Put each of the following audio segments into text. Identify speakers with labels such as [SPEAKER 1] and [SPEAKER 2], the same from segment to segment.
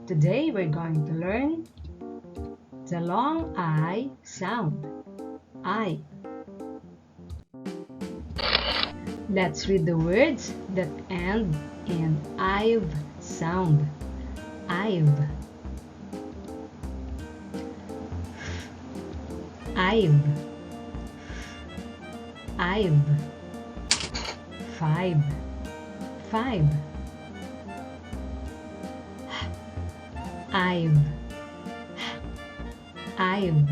[SPEAKER 1] Today we're going to learn the long I sound. I. Let's read the words that end in I've sound. I've. I've. I've. Five. Five. I've. I've.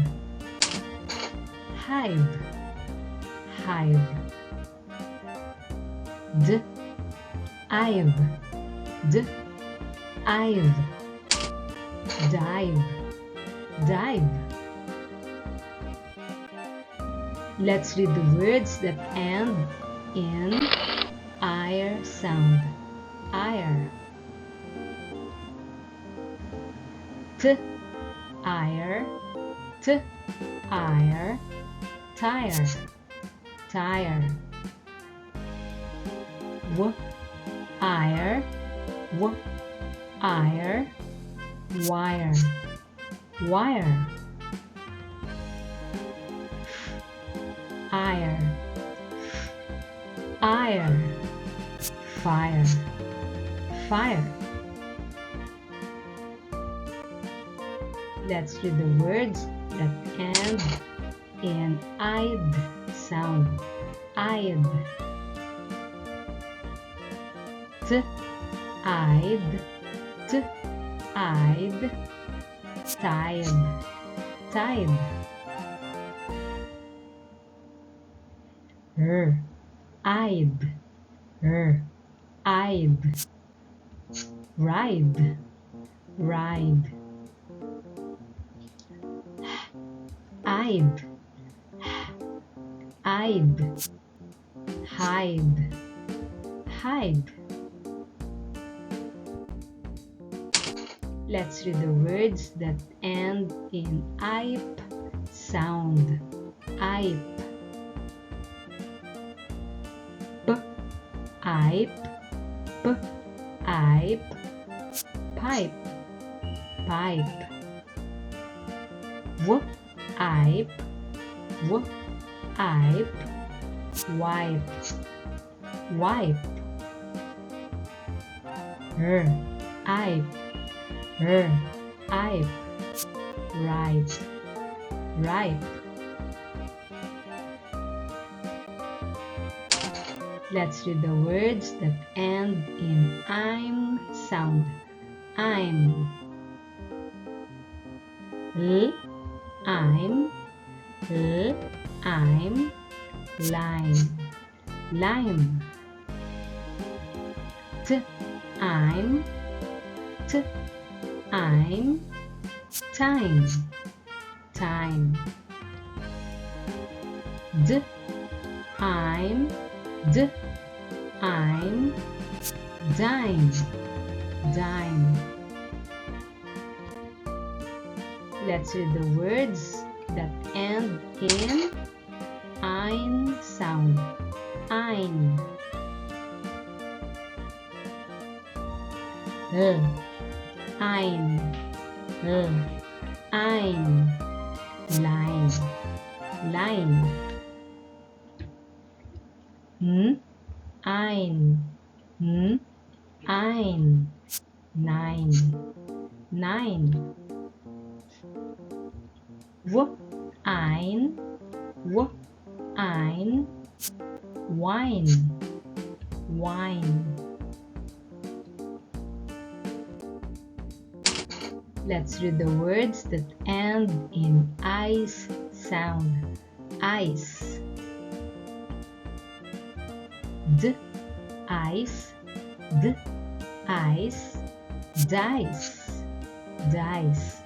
[SPEAKER 1] Hive. Hive. D. I've. D. I've. Dive. Dive. Let's read the words that end in ire sound. Ire. T. Ire. T. Ire. Tire. Tire. W. Ire. W. Ire. Wire. Wire. Ire. Ire. Fire. Fire. Let's read the words that end in I'd sound. I'd. T. I'd. T. I'd. Tide. Tide. I'd. I'd. Ride. Ride. I'd. I'd. Hide. Hide. Let's read the words that end in ipe sound. Ipe. P. Ipe. P. Ipe. Pipe. Pipe. W. Ipe. W. Ipe. Wipe. Wipe. Ipe. Ipe. Ripe. Ripe. Let's read the words that end in I'm sound. I'm. L. I'm. L. I'm. Lime. Lime. T. I'm. T. I'm. Time. Time. D. I'm. D. I'm. Dime. Dime. Let's read the words that end in ein sound. Ein. Ein. Ein. Line. Line. Ein. Ein. Nine. Nine. W. Ein. W. Ein. Wine. Wine. Let's read the words that end in ice sound. Ice. D. Ice. D. Ice. Dice. Dice.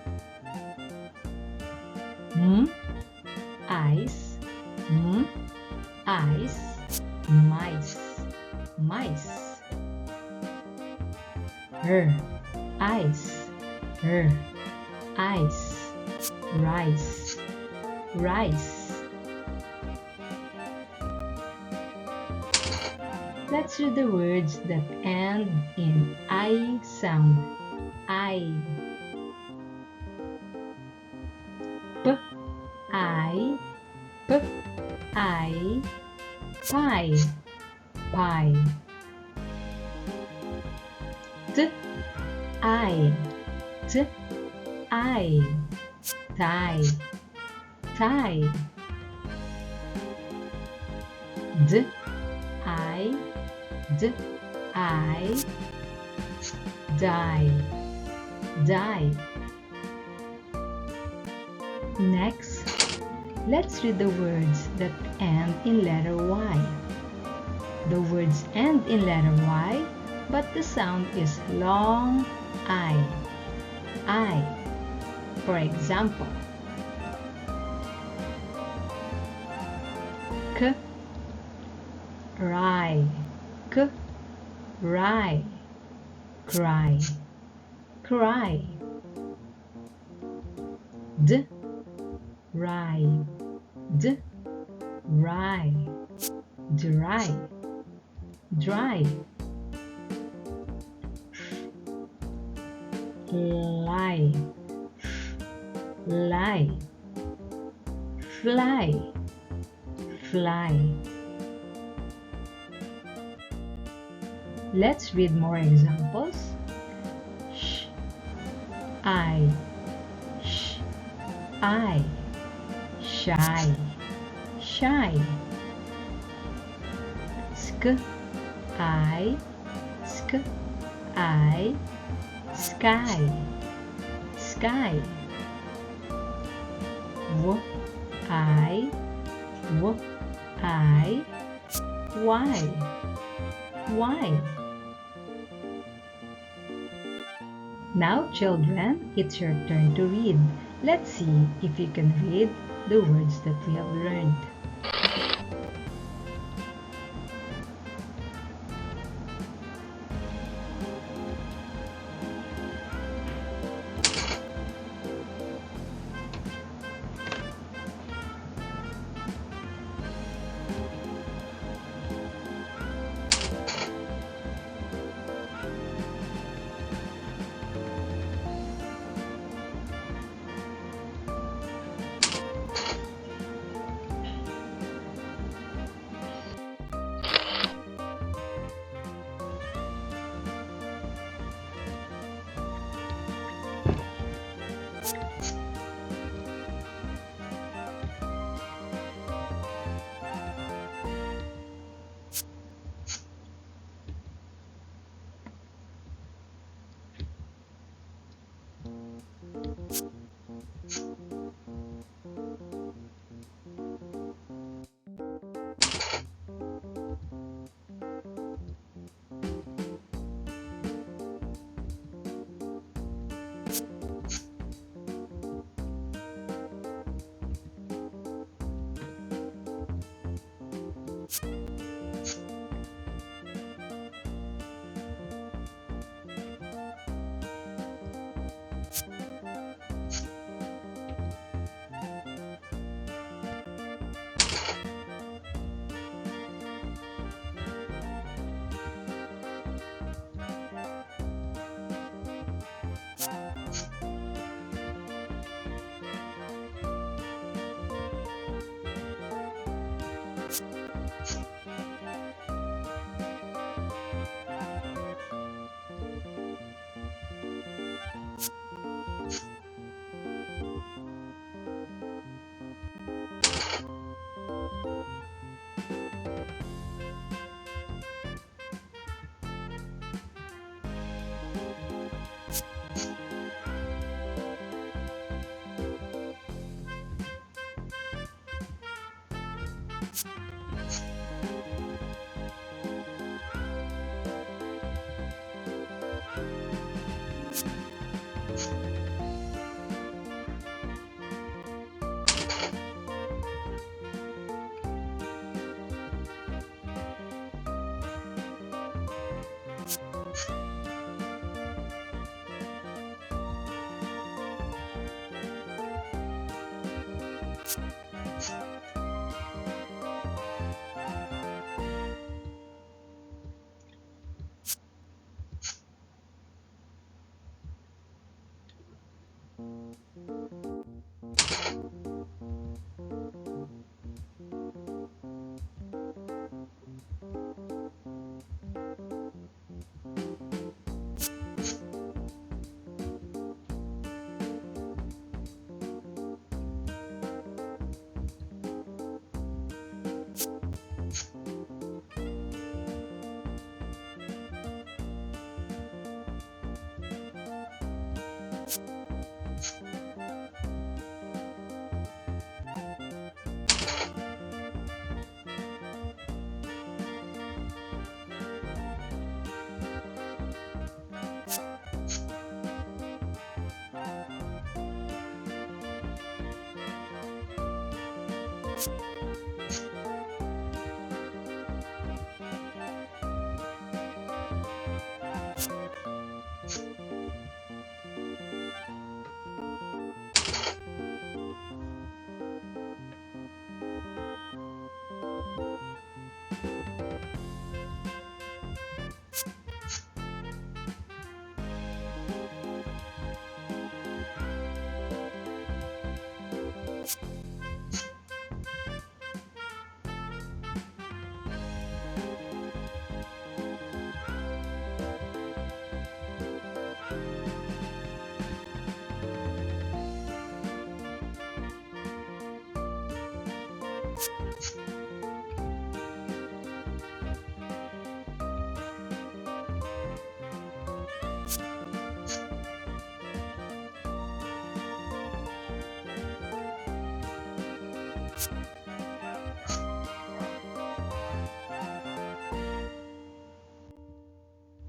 [SPEAKER 1] Ice. Ice. Mice. Mice. Ice. Ice. Rice. Rice. Let's read the words that end in I sound. I. P, I, P, I, pie, pie. T, I, T, I, tie, tie. D, I, D, I, die, die. Next, let's read the words that end in letter Y. The words end in letter Y, but the sound is long I. I. For example, K, rye, K, rye, cry, cry. D, rye, D, rye, dry, dry. Lie, lie, fly, fly. Let's read more examples. Sh, I, sh, I, shy, shy. Sk, I, sk, I, sky, sky. W, I, w, I, why, why. Now children, it's your turn to read. Let's see if you can read the words that we have learned.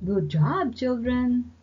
[SPEAKER 1] Good job, children!